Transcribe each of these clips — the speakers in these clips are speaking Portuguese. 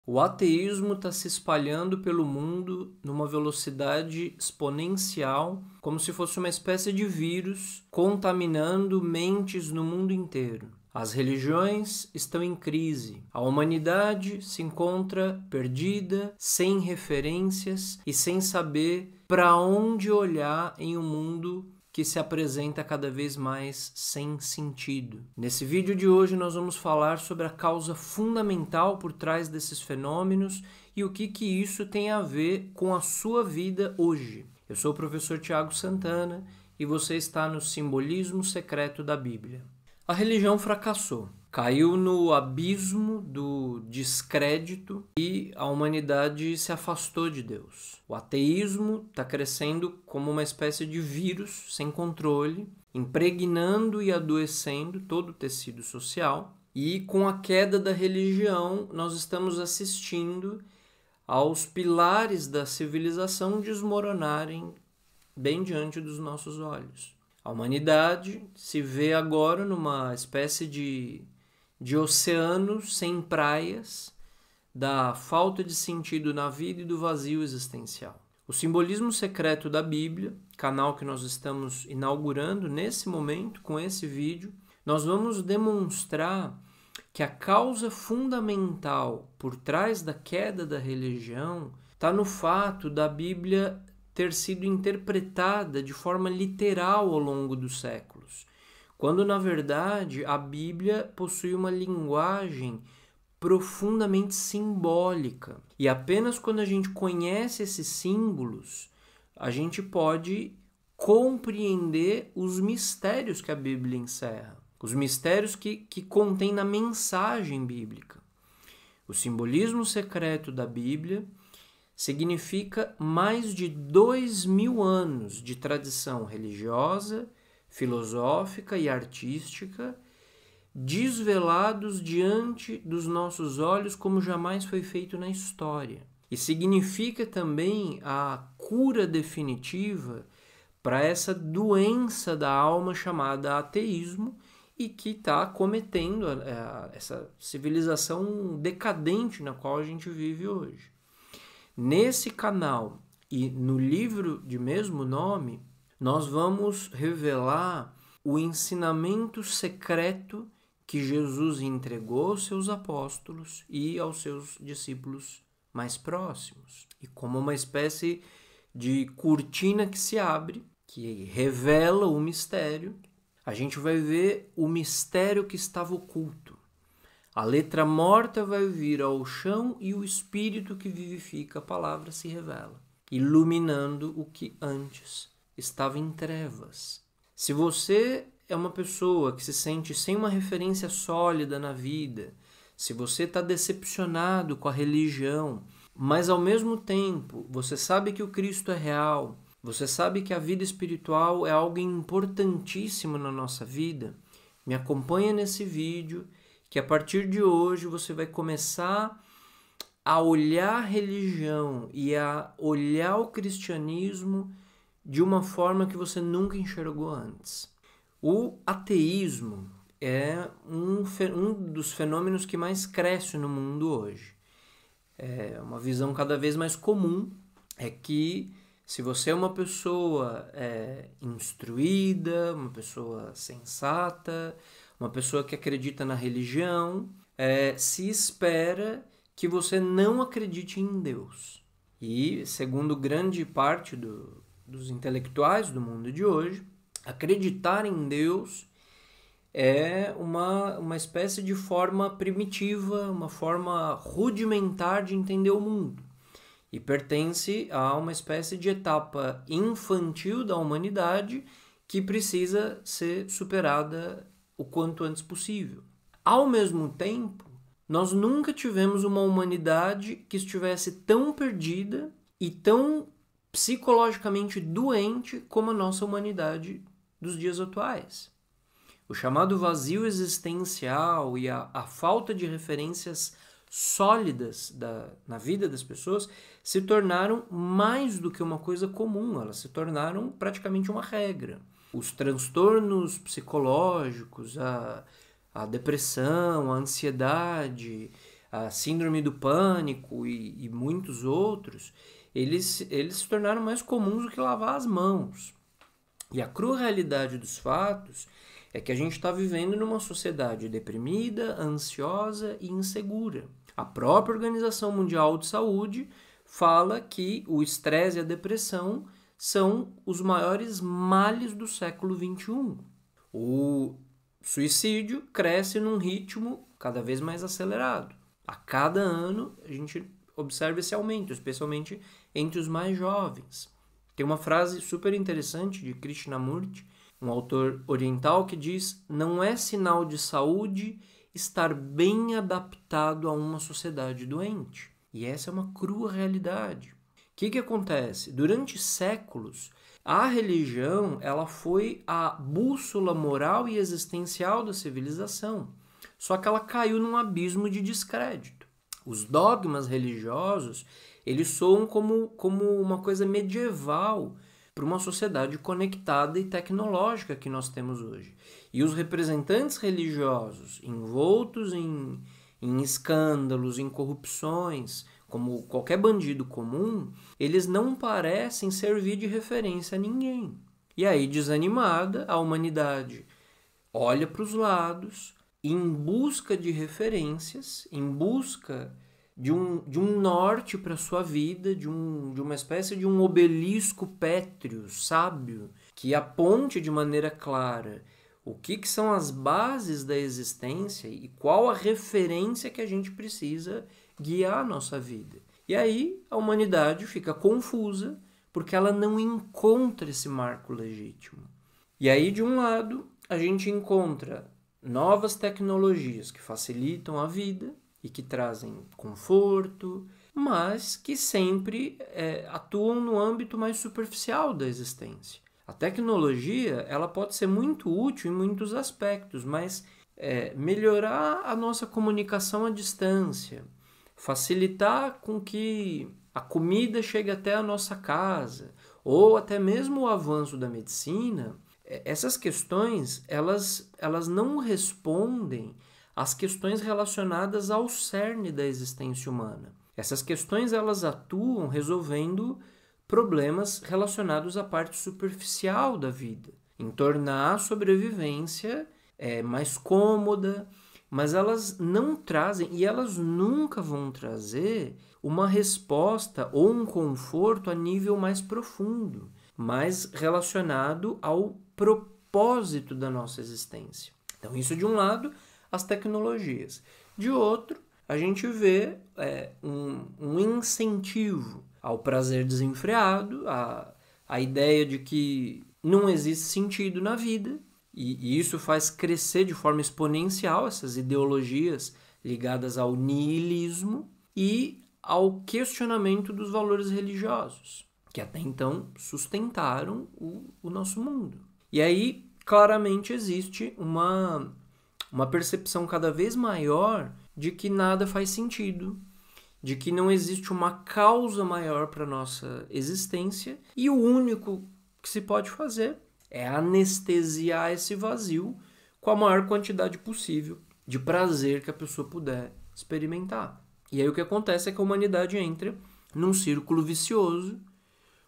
O ateísmo está se espalhando pelo mundo numa velocidade exponencial, como se fosse uma espécie de vírus contaminando mentes no mundo inteiro. As religiões estão em crise. A humanidade se encontra perdida, sem referências e sem saber para onde olhar em um mundo que se apresenta cada vez mais sem sentido. Nesse vídeo de hoje nós vamos falar sobre a causa fundamental por trás desses fenômenos e o que isso tem a ver com a sua vida hoje. Eu sou o professor Tiago Santana e você está no Simbolismo Secreto da Bíblia. A religião fracassou, caiu no abismo do descrédito e a humanidade se afastou de Deus. O ateísmo está crescendo como uma espécie de vírus sem controle, impregnando e adoecendo todo o tecido social. E com a queda da religião, nós estamos assistindo aos pilares da civilização desmoronarem bem diante dos nossos olhos. A humanidade se vê agora numa espécie de oceano sem praias, da falta de sentido na vida e do vazio existencial. O Simbolismo Secreto da Bíblia, canal que nós estamos inaugurando nesse momento com esse vídeo, nós vamos demonstrar que a causa fundamental por trás da queda da religião está no fato da Bíblia ter sido interpretada de forma literal ao longo dos séculos, quando na verdade a Bíblia possui uma linguagem profundamente simbólica. E apenas quando a gente conhece esses símbolos, a gente pode compreender os mistérios que a Bíblia encerra, os mistérios que contém na mensagem bíblica. O simbolismo secreto da Bíblia significa mais de 2000 anos de tradição religiosa, filosófica e artística, desvelados diante dos nossos olhos como jamais foi feito na história. E significa também a cura definitiva para essa doença da alma chamada ateísmo e que está cometendo essa civilização decadente na qual a gente vive hoje. Nesse canal e no livro de mesmo nome, nós vamos revelar o ensinamento secreto que Jesus entregou aos seus apóstolos e aos seus discípulos mais próximos. E como uma espécie de cortina que se abre, que revela o mistério, a gente vai ver o mistério que estava oculto. A letra morta vai vir ao chão e o espírito que vivifica a palavra se revela, iluminando o que antes estava em trevas. Se você é uma pessoa que se sente sem uma referência sólida na vida, se você está decepcionado com a religião, mas ao mesmo tempo você sabe que o Cristo é real, você sabe que a vida espiritual é algo importantíssimo na nossa vida, me acompanha nesse vídeo, que a partir de hoje você vai começar a olhar a religião e a olhar o cristianismo de uma forma que você nunca enxergou antes. O ateísmo é um dos fenômenos que mais cresce no mundo hoje. É uma visão cada vez mais comum, é que se você é uma pessoa instruída, uma pessoa sensata, uma pessoa que acredita na religião, se espera que você não acredite em Deus. E, segundo grande parte dos intelectuais do mundo de hoje, acreditar em Deus é uma espécie de forma primitiva, uma forma rudimentar de entender o mundo. E pertence a uma espécie de etapa infantil da humanidade que precisa ser superada o quanto antes possível. Ao mesmo tempo, nós nunca tivemos uma humanidade que estivesse tão perdida e tão psicologicamente doente como a nossa humanidade dos dias atuais. O chamado vazio existencial e a falta de referências sólidas na vida das pessoas se tornaram mais do que uma coisa comum, elas se tornaram praticamente uma regra. Os transtornos psicológicos, a depressão, a ansiedade, a síndrome do pânico e muitos outros, eles se tornaram mais comuns do que lavar as mãos. E a crua realidade dos fatos é que a gente está vivendo numa sociedade deprimida, ansiosa e insegura. A própria Organização Mundial de Saúde fala que o estresse e a depressão são os maiores males do século XXI. O suicídio cresce num ritmo cada vez mais acelerado. A cada ano a gente observa esse aumento, especialmente entre os mais jovens. Tem uma frase super interessante de Krishnamurti, um autor oriental, que diz: não é sinal de saúde estar bem adaptado a uma sociedade doente. E essa é uma crua realidade. O que acontece? Durante séculos, a religião ela foi a bússola moral e existencial da civilização. Só que ela caiu num abismo de descrédito. Os dogmas religiosos, eles soam como uma coisa medieval para uma sociedade conectada e tecnológica que nós temos hoje. E os representantes religiosos envoltos em escândalos, em corrupções, como qualquer bandido comum, eles não parecem servir de referência a ninguém. E aí, desanimada, a humanidade olha para os lados, em busca de referências, em busca de um norte para a sua vida, de uma espécie de um obelisco pétreo, sábio, que aponte de maneira clara o que são as bases da existência e qual a referência que a gente precisa guiar a nossa vida. E aí a humanidade fica confusa porque ela não encontra esse marco legítimo. E aí, de um lado, a gente encontra novas tecnologias que facilitam a vida e que trazem conforto, mas que sempre atuam no âmbito mais superficial da existência. A tecnologia ela pode ser muito útil em muitos aspectos, mas melhorar a nossa comunicação à distância, facilitar com que a comida chegue até a nossa casa, ou até mesmo o avanço da medicina, essas questões elas não respondem às questões relacionadas ao cerne da existência humana. Essas questões elas atuam resolvendo problemas relacionados à parte superficial da vida, em tornar a sobrevivência mais cômoda, mas elas não trazem, e elas nunca vão trazer, uma resposta ou um conforto a nível mais profundo, mais relacionado ao propósito da nossa existência. Então, isso de um lado, as tecnologias. De outro, a gente vê um incentivo ao prazer desenfreado, a ideia de que não existe sentido na vida, e isso faz crescer de forma exponencial essas ideologias ligadas ao niilismo e ao questionamento dos valores religiosos, que até então sustentaram o nosso mundo. E aí, claramente, existe uma percepção cada vez maior de que nada faz sentido, de que não existe uma causa maior para a nossa existência, e o único que se pode fazer é anestesiar esse vazio com a maior quantidade possível de prazer que a pessoa puder experimentar. E aí o que acontece é que a humanidade entra num círculo vicioso,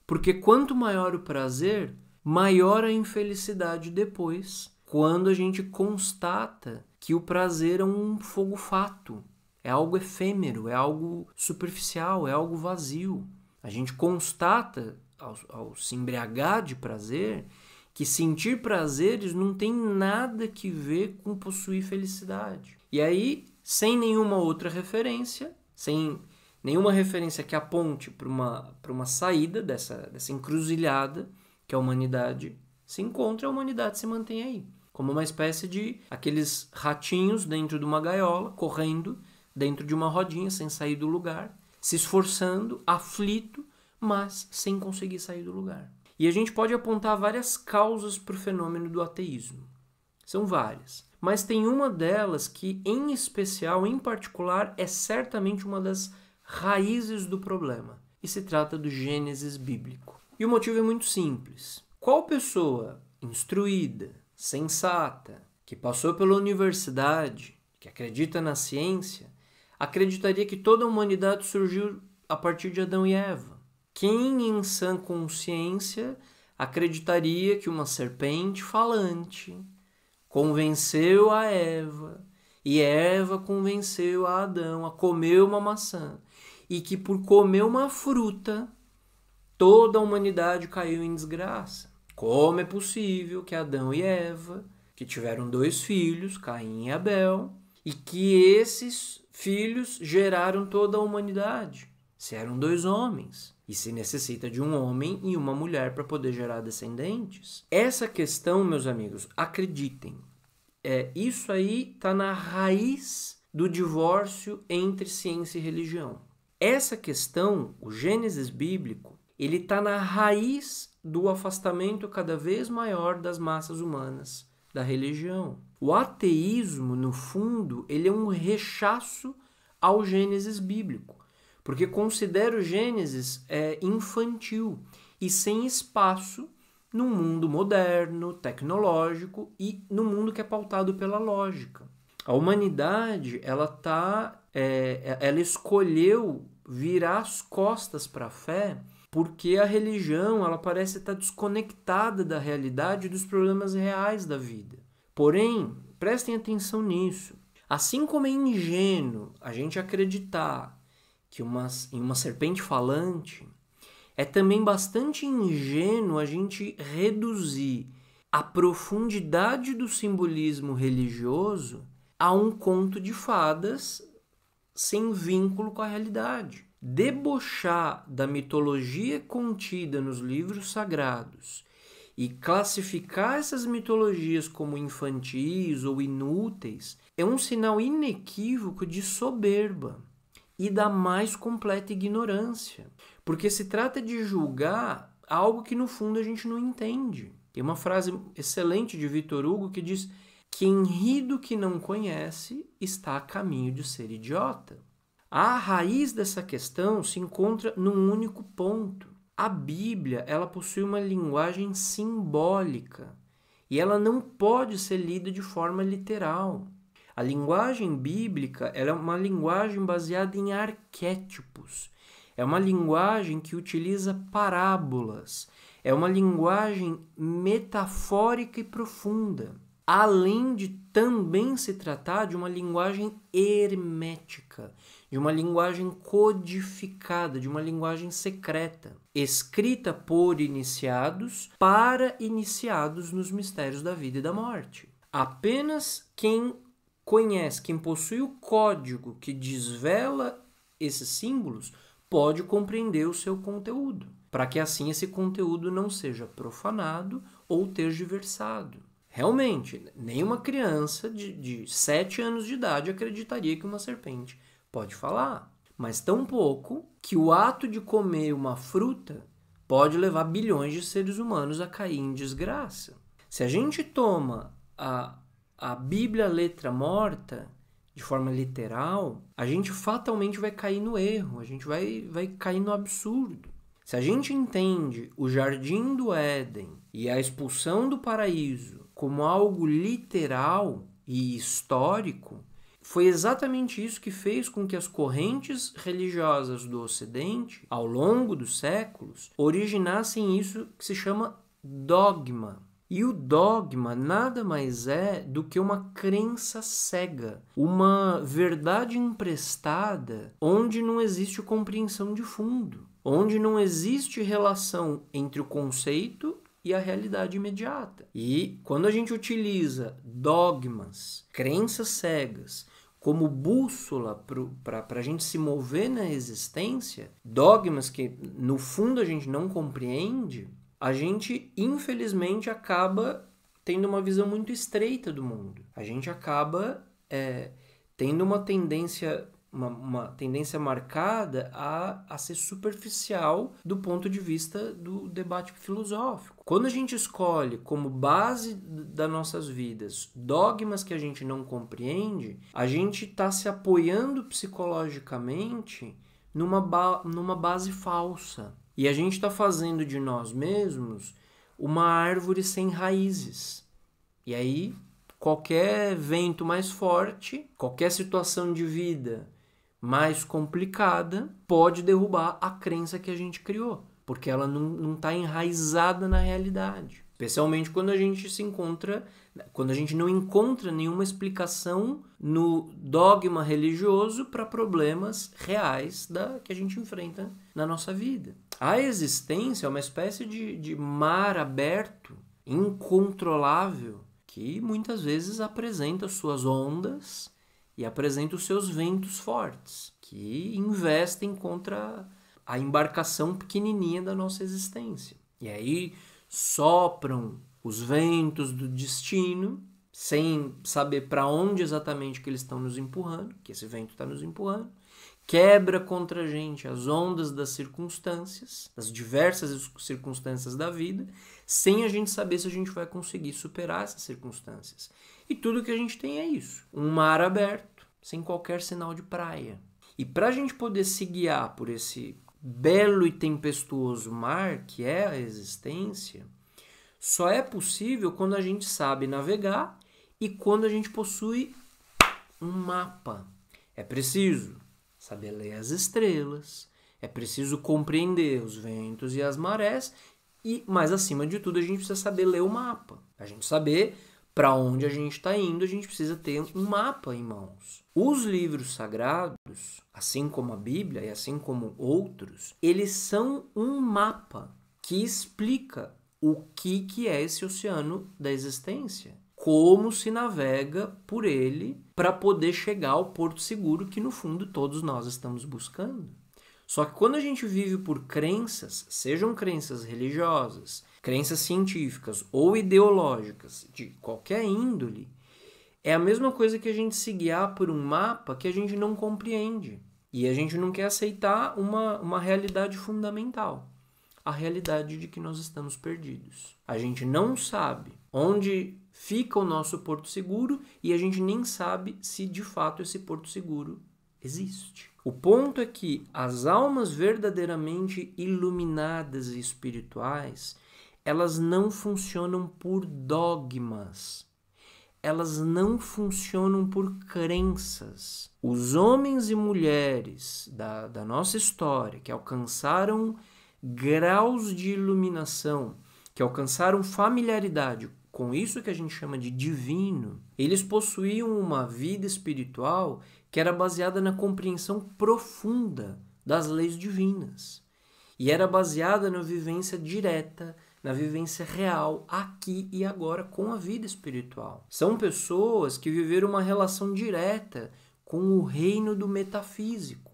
porque quanto maior o prazer, maior a infelicidade depois, quando a gente constata que o prazer é um fogo fato, é algo efêmero, é algo superficial, é algo vazio. A gente constata, ao se embriagar de prazer, que sentir prazeres não tem nada que ver com possuir felicidade. E aí, sem nenhuma outra referência, sem nenhuma referência que aponte para uma saída dessa encruzilhada que a humanidade se encontra, a humanidade se mantém aí, como uma espécie de aqueles ratinhos dentro de uma gaiola, correndo dentro de uma rodinha, sem sair do lugar, se esforçando, aflito, mas sem conseguir sair do lugar. E a gente pode apontar várias causas para o fenômeno do ateísmo. São várias. Mas tem uma delas que, em especial, em particular, é certamente uma das raízes do problema. E se trata do Gênesis bíblico. E o motivo é muito simples. Qual pessoa instruída, sensata, que passou pela universidade, que acredita na ciência, acreditaria que toda a humanidade surgiu a partir de Adão e Eva. Quem em sã consciência acreditaria que uma serpente falante convenceu a Eva e Eva convenceu a Adão a comer uma maçã e que por comer uma fruta toda a humanidade caiu em desgraça? Como é possível que Adão e Eva, que tiveram 2 filhos, Caim e Abel, e que esses filhos geraram toda a humanidade? Se eram 2 homens, e se necessita de um homem e uma mulher para poder gerar descendentes. Essa questão, meus amigos, acreditem, isso aí está na raiz do divórcio entre ciência e religião. Essa questão, o Gênesis bíblico, ele está na raiz do afastamento cada vez maior das massas humanas da religião. O ateísmo, no fundo, ele é um rechaço ao Gênesis bíblico, porque considera o Gênesis infantil e sem espaço no mundo moderno, tecnológico e no mundo que é pautado pela lógica. A humanidade, ela escolheu virar as costas para a fé porque a religião, ela parece estar desconectada da realidade e dos problemas reais da vida. Porém, prestem atenção nisso. Assim como é ingênuo a gente acreditar que em uma serpente falante, é também bastante ingênuo a gente reduzir a profundidade do simbolismo religioso a um conto de fadas sem vínculo com a realidade. Debochar da mitologia contida nos livros sagrados e classificar essas mitologias como infantis ou inúteis é um sinal inequívoco de soberba e da mais completa ignorância, porque se trata de julgar algo que no fundo a gente não entende. Tem uma frase excelente de Victor Hugo que diz: quem ri do que não conhece está a caminho de ser idiota. A raiz dessa questão se encontra num único ponto. A Bíblia, ela possui uma linguagem simbólica e ela não pode ser lida de forma literal. A linguagem bíblica, ela é uma linguagem baseada em arquétipos. É uma linguagem que utiliza parábolas. É uma linguagem metafórica e profunda, além de também se tratar de uma linguagem hermética, de uma linguagem codificada, de uma linguagem secreta, escrita por iniciados para iniciados nos mistérios da vida e da morte. Apenas quem conhece, quem possui o código que desvela esses símbolos, pode compreender o seu conteúdo, para que assim esse conteúdo não seja profanado ou tergiversado. Realmente, nenhuma criança de 7 anos de idade acreditaria que uma serpente pode falar, mas tampouco que o ato de comer uma fruta pode levar bilhões de seres humanos a cair em desgraça. Se a gente toma a Bíblia letra morta de forma literal, a gente fatalmente vai cair no erro, a gente vai cair no absurdo. Se a gente entende o jardim do Éden e a expulsão do paraíso como algo literal e histórico, foi exatamente isso que fez com que as correntes religiosas do Ocidente, ao longo dos séculos, originassem isso que se chama dogma. E o dogma nada mais é do que uma crença cega, uma verdade emprestada onde não existe compreensão de fundo, onde não existe relação entre o conceito e a realidade imediata. E quando a gente utiliza dogmas, crenças cegas, como bússola para a gente se mover na existência, dogmas que no fundo a gente não compreende, a gente infelizmente acaba tendo uma visão muito estreita do mundo. A gente acaba tendo uma tendência marcada a ser superficial do ponto de vista do debate filosófico. Quando a gente escolhe como base das nossas vidas dogmas que a gente não compreende, a gente está se apoiando psicologicamente numa base falsa. E a gente está fazendo de nós mesmos uma árvore sem raízes. E aí, qualquer vento mais forte, qualquer situação de vida mais complicada, pode derrubar a crença que a gente criou, porque ela não está enraizada na realidade. Especialmente quando a gente quando a gente não encontra nenhuma explicação no dogma religioso para problemas reais que a gente enfrenta na nossa vida. A existência é uma espécie de mar aberto, incontrolável, que muitas vezes apresenta suas ondas e apresenta os seus ventos fortes, que investem contra a embarcação pequenininha da nossa existência. E aí sopram os ventos do destino, sem saber para onde exatamente que eles estão nos empurrando, que esse vento está nos empurrando, quebra contra a gente as ondas das circunstâncias, das diversas circunstâncias da vida, sem a gente saber se a gente vai conseguir superar essas circunstâncias. E tudo que a gente tem é isso, um mar aberto, sem qualquer sinal de praia. E para a gente poder se guiar por esse belo e tempestuoso mar que é a existência, só é possível quando a gente sabe navegar e quando a gente possui um mapa. É preciso saber ler as estrelas, é preciso compreender os ventos e as marés, mas acima de tudo a gente precisa saber ler o mapa. A gente saber para onde a gente está indo, a gente precisa ter um mapa em mãos. Os livros sagrados, assim como a Bíblia e assim como outros, eles são um mapa que explica o que é esse oceano da existência, como se navega por ele para poder chegar ao porto seguro que no fundo todos nós estamos buscando. Só que quando a gente vive por crenças, sejam crenças religiosas, crenças científicas ou ideológicas, de qualquer índole, é a mesma coisa que a gente se guiar por um mapa que a gente não compreende. E a gente não quer aceitar uma realidade fundamental. A realidade de que nós estamos perdidos. A gente não sabe onde fica o nosso porto seguro e a gente nem sabe se de fato esse porto seguro existe. O ponto é que as almas verdadeiramente iluminadas e espirituais, elas não funcionam por dogmas. Elas não funcionam por crenças. Os homens e mulheres da nossa história que alcançaram graus de iluminação, que alcançaram familiaridade com isso que a gente chama de divino, eles possuíam uma vida espiritual que era baseada na compreensão profunda das leis divinas. E era baseada na vivência direta, na vivência real, aqui e agora, com a vida espiritual. São pessoas que viveram uma relação direta com o reino do metafísico.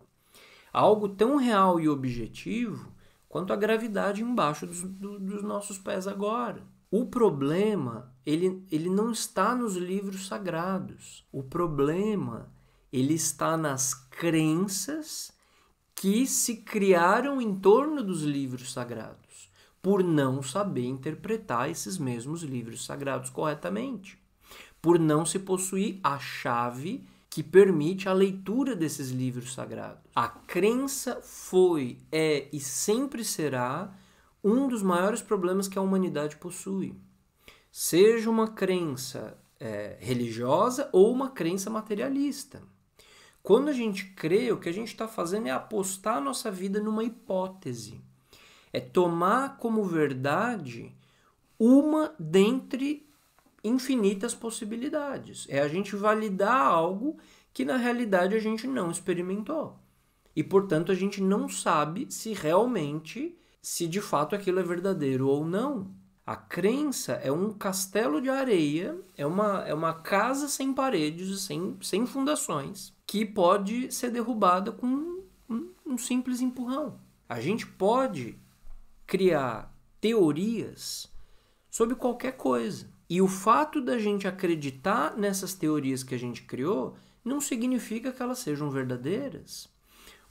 Algo tão real e objetivo quanto a gravidade embaixo dos nossos pés agora. O problema, ele não está nos livros sagrados. O problema, ele está nas crenças que se criaram em torno dos livros sagrados, por não saber interpretar esses mesmos livros sagrados corretamente, por não se possuir a chave que permite a leitura desses livros sagrados. A crença foi, é e sempre será um dos maiores problemas que a humanidade possui. Seja uma crença religiosa ou uma crença materialista. Quando a gente crê, o que a gente está fazendo é apostar a nossa vida numa hipótese. É tomar como verdade uma dentre infinitas possibilidades. É a gente validar algo que na realidade a gente não experimentou. E, portanto, a gente não sabe se de fato aquilo é verdadeiro ou não. A crença é um castelo de areia, é uma casa sem paredes, sem fundações, que pode ser derrubada com um simples empurrão. A gente pode criar teorias sobre qualquer coisa. E o fato da gente acreditar nessas teorias que a gente criou não significa que elas sejam verdadeiras.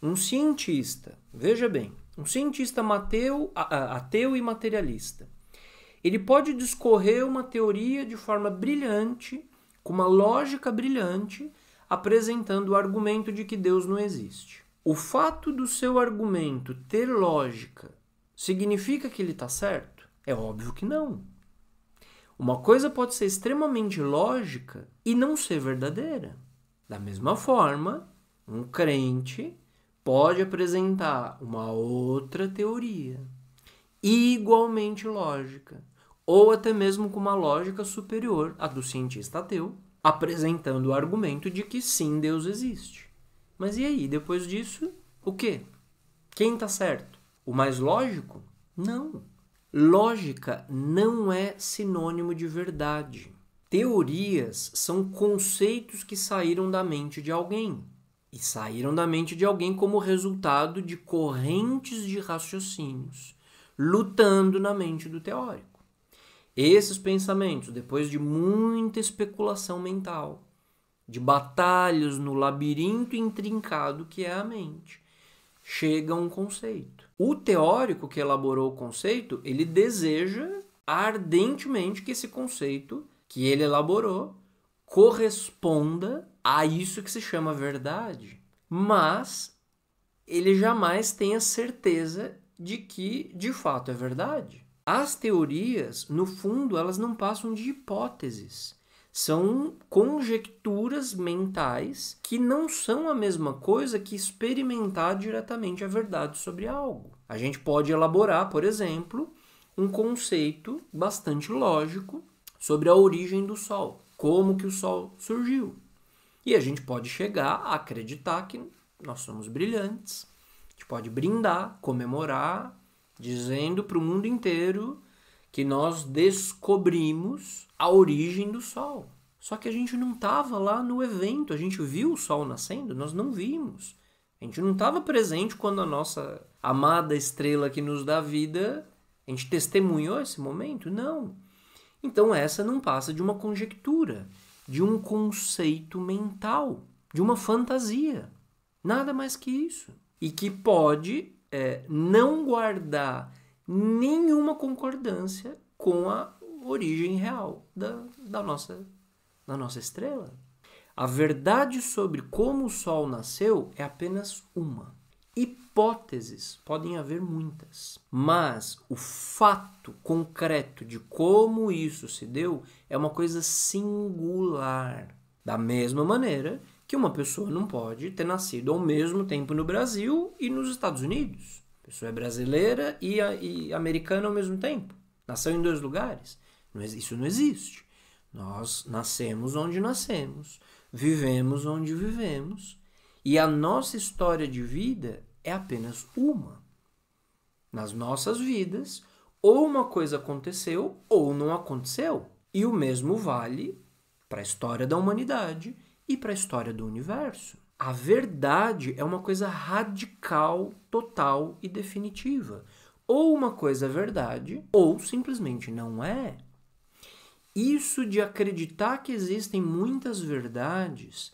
Um cientista, veja bem, um cientista ateu e materialista, ele pode discorrer uma teoria de forma brilhante, com uma lógica brilhante, apresentando o argumento de que Deus não existe. O fato do seu argumento ter lógica significa que ele está certo? É óbvio que não. Uma coisa pode ser extremamente lógica e não ser verdadeira. Da mesma forma, Um crente pode apresentar uma outra teoria, igualmente lógica, ou até mesmo com uma lógica superior à do cientista ateu, apresentando o argumento de que sim, Deus existe. Mas e aí, depois disso, o quê? Quem está certo? O mais lógico? Não. Lógica não é sinônimo de verdade. Teorias são conceitos que saíram da mente de alguém. E saíram da mente de alguém como resultado de correntes de raciocínios lutando na mente do teórico. Esses pensamentos, depois de muita especulação mental, de batalhas no labirinto intrincado que é a mente, chega a um conceito. O teórico que elaborou o conceito, ele deseja ardentemente que esse conceito que ele elaborou corresponda a isso que se chama verdade. Mas ele jamais tem a certeza de que de fato é verdade. As teorias, no fundo, elas não passam de hipóteses. São conjecturas mentais que não são a mesma coisa que experimentar diretamente a verdade sobre algo. A gente pode elaborar, por exemplo, um conceito bastante lógico sobre a origem do Sol, como que o Sol surgiu. E a gente pode chegar a acreditar que nós somos brilhantes. A gente pode brindar, comemorar, dizendo para o mundo inteiro que nós descobrimos a origem do Sol. Só que a gente não estava lá no evento, a gente viu o Sol nascendo, nós não vimos. A gente não estava presente quando a nossa amada estrela que nos dá vida, a gente testemunhou esse momento? Não. Então essa não passa de uma conjectura, de um conceito mental, de uma fantasia. Nada mais que isso. E que pode não guardar nenhuma concordância com a origem real da nossa estrela. A verdade sobre como o Sol nasceu é apenas uma. Hipóteses podem haver muitas, mas o fato concreto de como isso se deu é uma coisa singular. Da mesma maneira que uma pessoa não pode ter nascido ao mesmo tempo no Brasil e nos Estados Unidos. A pessoa é brasileira e americana ao mesmo tempo. Nasceu em 2 lugares. Isso não existe. Nós nascemos onde nascemos, vivemos onde vivemos, e a nossa história de vida é apenas uma. Nas nossas vidas, ou uma coisa aconteceu ou não aconteceu. E o mesmo vale para a história da humanidade e para a história do universo. A verdade é uma coisa radical, total e definitiva. Ou uma coisa é verdade, ou simplesmente não é. Isso de acreditar que existem muitas verdades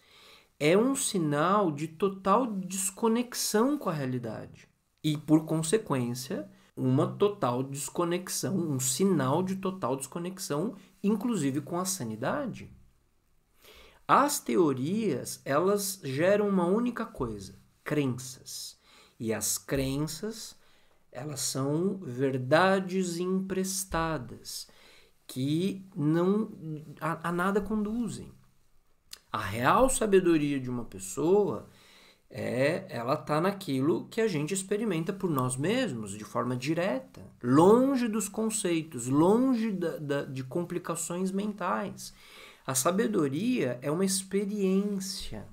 é um sinal de total desconexão com a realidade. E, por consequência, uma total desconexão, um sinal de total desconexão, inclusive com a sanidade. As teorias, elas geram uma única coisa, crenças. E as crenças, elas são verdades emprestadas, que não a nada conduzem. A real sabedoria de uma pessoa ela está naquilo que a gente experimenta por nós mesmos, de forma direta, longe dos conceitos, longe de complicações mentais. A sabedoria é uma experiência,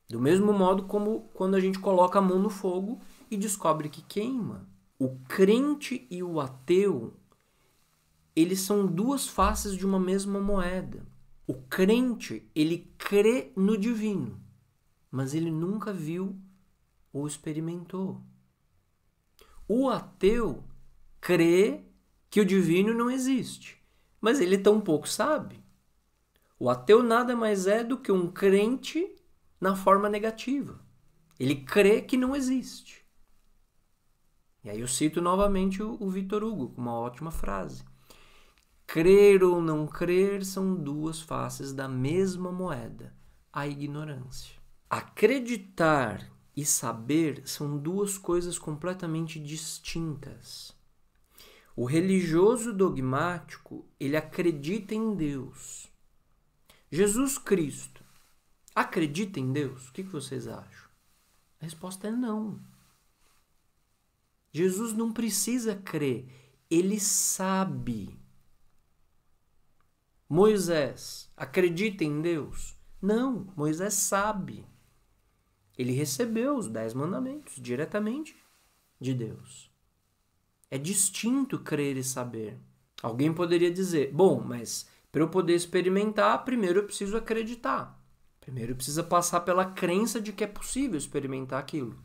do mesmo modo como quando a gente coloca a mão no fogo e descobre que queima. O crente e o ateu, eles são 2 faces de uma mesma moeda. O crente, ele crê no divino, mas ele nunca viu ou experimentou. O ateu crê que o divino não existe, mas ele tampouco sabe. O ateu nada mais é do que um crente na forma negativa. Ele crê que não existe. E aí eu cito novamente o Victor Hugo, com uma ótima frase. Crer ou não crer são 2 faces da mesma moeda, a ignorância. Acreditar e saber são 2 coisas completamente distintas. O religioso dogmático, ele acredita em Deus. Jesus Cristo acredita em Deus? O que vocês acham? A resposta é não. Jesus não precisa crer, ele sabe. Moisés acredita em Deus? Não, Moisés sabe. Ele recebeu os 10 mandamentos diretamente de Deus. É distinto crer e saber. Alguém poderia dizer, bom, mas para eu poder experimentar, primeiro eu preciso acreditar. Primeiro eu preciso passar pela crença de que é possível experimentar aquilo.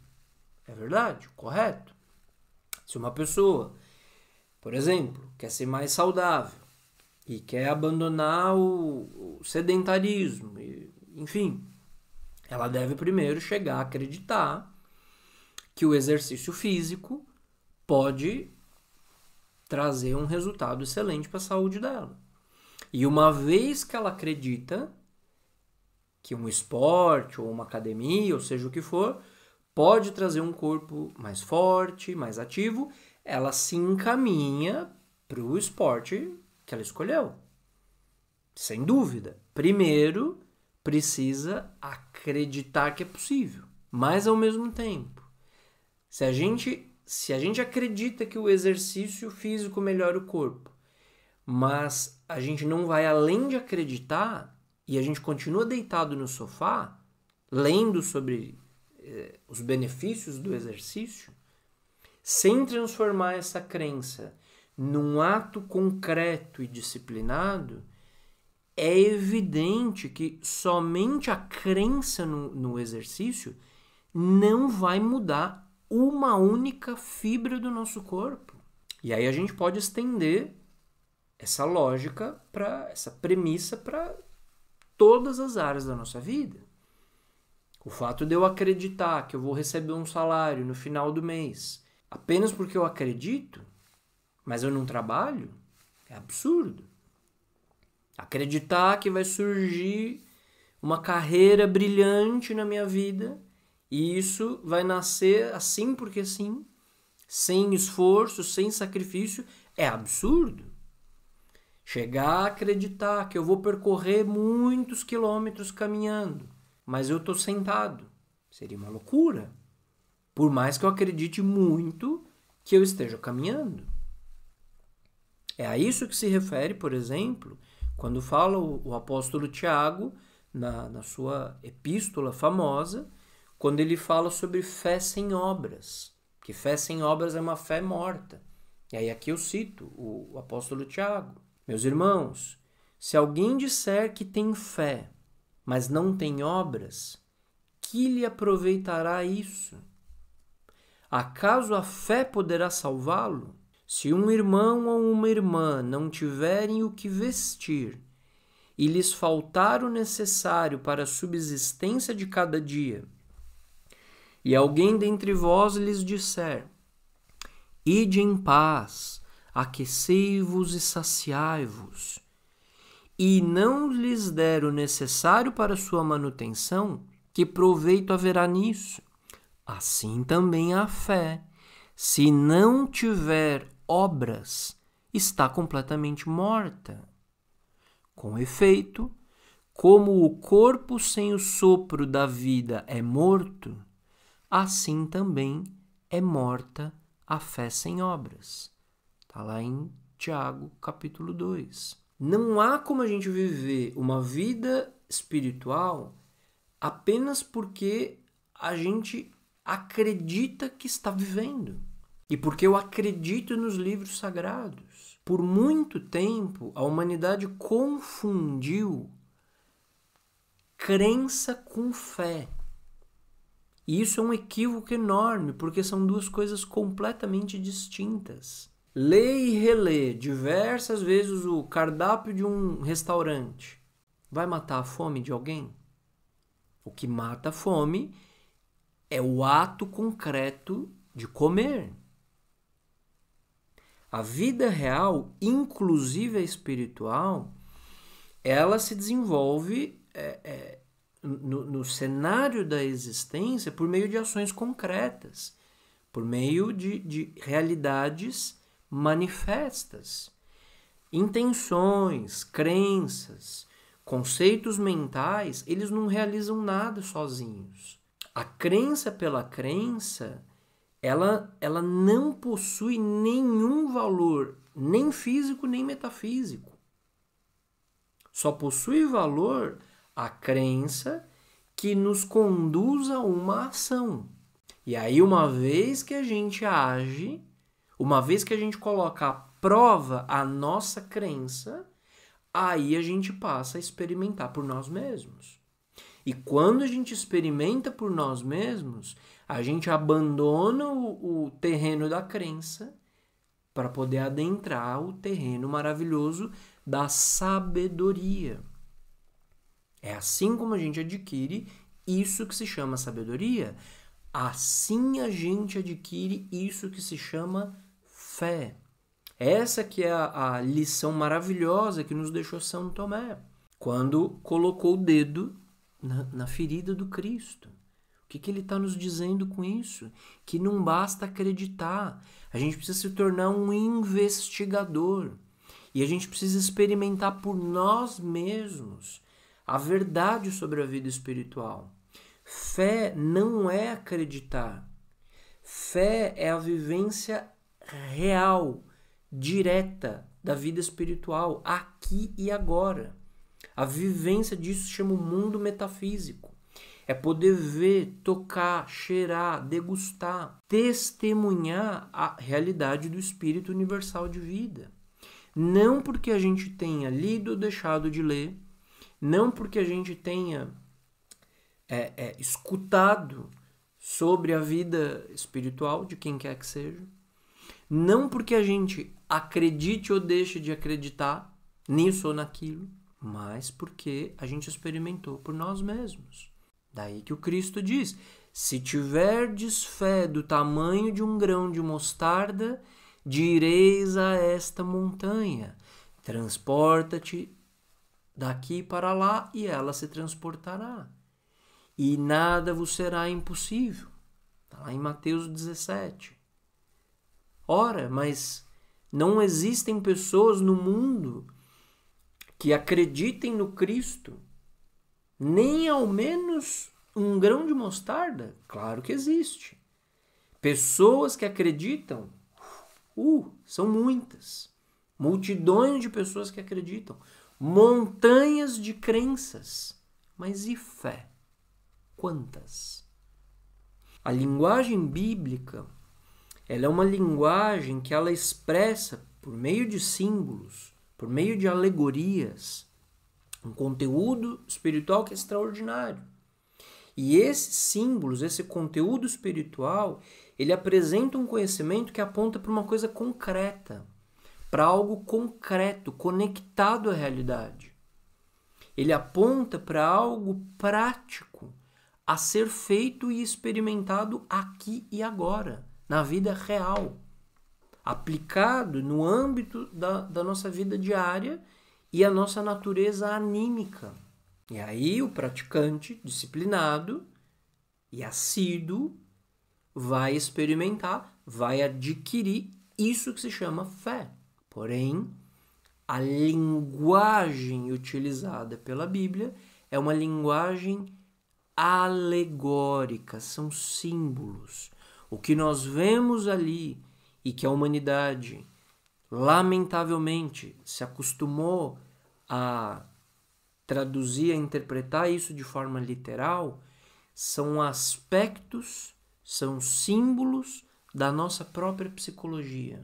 É verdade, correto. Se uma pessoa, por exemplo, quer ser mais saudável e quer abandonar o sedentarismo, enfim, ela deve primeiro chegar a acreditar que o exercício físico pode trazer um resultado excelente para a saúde dela. E uma vez que ela acredita que um esporte ou uma academia, ou seja o que for, pode trazer um corpo mais forte, mais ativo, ela se encaminha para o esporte que ela escolheu. Sem dúvida. Primeiro, precisa acreditar que é possível. Mas, ao mesmo tempo, se a gente acredita que o exercício físico melhora o corpo, mas a gente não vai além de acreditar e a gente continua deitado no sofá, lendo sobre os benefícios do exercício, sem transformar essa crença num ato concreto e disciplinado, é evidente que somente a crença no exercício não vai mudar uma única fibra do nosso corpo. E aí a gente pode estender essa lógica, essa premissa para todas as áreas da nossa vida. O fato de eu acreditar que eu vou receber um salário no final do mês apenas porque eu acredito, mas eu não trabalho, é absurdo. Acreditar que vai surgir uma carreira brilhante na minha vida e isso vai nascer assim porque sim, sem esforço, sem sacrifício, é absurdo. Chegar a acreditar que eu vou percorrer muitos quilômetros caminhando, mas eu estou sentado, seria uma loucura. Por mais que eu acredite muito que eu esteja caminhando. É a isso que se refere, por exemplo, quando fala o apóstolo Tiago, na sua epístola famosa, quando ele fala sobre fé sem obras. Que fé sem obras é uma fé morta. E aí aqui eu cito o apóstolo Tiago. Meus irmãos, se alguém disser que tem fé, mas não tem obras, que lhe aproveitará isso? Acaso a fé poderá salvá-lo? Se um irmão ou uma irmã não tiverem o que vestir e lhes faltar o necessário para a subsistência de cada dia, e alguém dentre vós lhes disser, ide em paz, aquecei-vos e saciai-vos, e não lhes der o necessário para sua manutenção, que proveito haverá nisso? Assim também a fé, se não tiver obras, está completamente morta. Com efeito, como o corpo sem o sopro da vida é morto, assim também é morta a fé sem obras. Está lá em Tiago, capítulo 2. Não há como a gente viver uma vida espiritual apenas porque a gente acredita que está vivendo. E porque eu acredito nos livros sagrados. Por muito tempo, a humanidade confundiu crença com fé. E isso é um equívoco enorme, porque são duas coisas completamente distintas. Ler e reler diversas vezes o cardápio de um restaurante vai matar a fome de alguém? O que mata a fome é o ato concreto de comer. A vida real, inclusive a espiritual, ela se desenvolve no cenário da existência por meio de ações concretas, por meio de realidades manifestas. Intenções, crenças, conceitos mentais, eles não realizam nada sozinhos. A crença pela crença, ela não possui nenhum valor, nem físico, nem metafísico. Só possui valor a crença que nos conduz a uma ação. E aí, uma vez que a gente age, uma vez que a gente coloca à prova a nossa crença, aí a gente passa a experimentar por nós mesmos. E quando a gente experimenta por nós mesmos, a gente abandona o terreno da crença para poder adentrar o terreno maravilhoso da sabedoria. É assim como a gente adquire isso que se chama sabedoria. Assim a gente adquire isso que se chama fé. Essa que é a lição maravilhosa que nos deixou São Tomé, quando colocou o dedo na ferida do Cristo. O que ele está nos dizendo com isso? Que não basta acreditar. A gente precisa se tornar um investigador. E a gente precisa experimentar por nós mesmos a verdade sobre a vida espiritual. Fé não é acreditar. Fé é a vivência real, direta da vida espiritual, aqui e agora. A vivência disso se chama o mundo metafísico. É poder ver, tocar, cheirar, degustar, testemunhar a realidade do Espírito Universal de vida. Não porque a gente tenha lido ou deixado de ler, não porque a gente tenha escutado sobre a vida espiritual de quem quer que seja, não porque a gente acredite ou deixe de acreditar nisso ou naquilo, mas porque a gente experimentou por nós mesmos. Daí que o Cristo diz: se tiverdes fé do tamanho de um grão de mostarda, direis a esta montanha: transporta-te daqui para lá, e ela se transportará. E nada vos será impossível. Está lá em Mateus 17. Ora, mas não existem pessoas no mundo que acreditem no Cristo, nem ao menos um grão de mostarda? Claro que existe. Pessoas que acreditam, são muitas. Multidões de pessoas que acreditam. Montanhas de crenças. Mas e fé? Quantas? A linguagem bíblica, ela é uma linguagem que ela expressa por meio de símbolos, por meio de alegorias, um conteúdo espiritual que é extraordinário. E esses símbolos, esse conteúdo espiritual, ele apresenta um conhecimento que aponta para uma coisa concreta, para algo concreto, conectado à realidade. Ele aponta para algo prático, a ser feito e experimentado aqui e agora, na vida real, aplicado no âmbito da nossa vida diária e a nossa natureza anímica. E aí o praticante disciplinado e assíduo vai experimentar, vai adquirir isso que se chama fé. Porém, a linguagem utilizada pela Bíblia é uma linguagem alegórica, são símbolos. O que nós vemos ali e que a humanidade, lamentavelmente, se acostumou a traduzir, a interpretar isso de forma literal, são aspectos, são símbolos da nossa própria psicologia.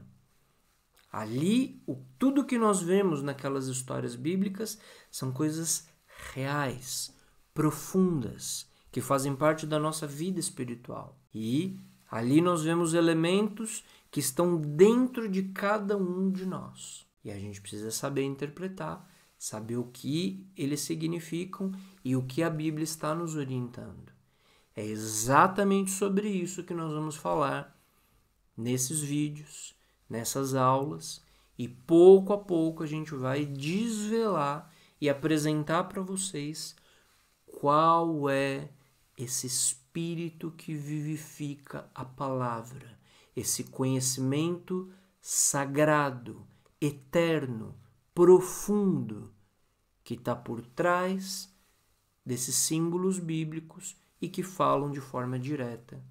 Ali, tudo que nós vemos naquelas histórias bíblicas são coisas reais, profundas, que fazem parte da nossa vida espiritual. E ali nós vemos elementos que estão dentro de cada um de nós. E a gente precisa saber interpretar, saber o que eles significam e o que a Bíblia está nos orientando. É exatamente sobre isso que nós vamos falar nesses vídeos, nessas aulas, e pouco a pouco a gente vai desvelar e apresentar para vocês qual é esse espírito que vivifica a palavra, esse conhecimento sagrado, eterno, profundo, que está por trás desses símbolos bíblicos e que falam de forma direta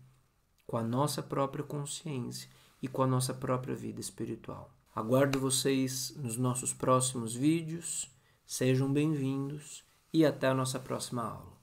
com a nossa própria consciência e com a nossa própria vida espiritual. Aguardo vocês nos nossos próximos vídeos. Sejam bem-vindos e até a nossa próxima aula.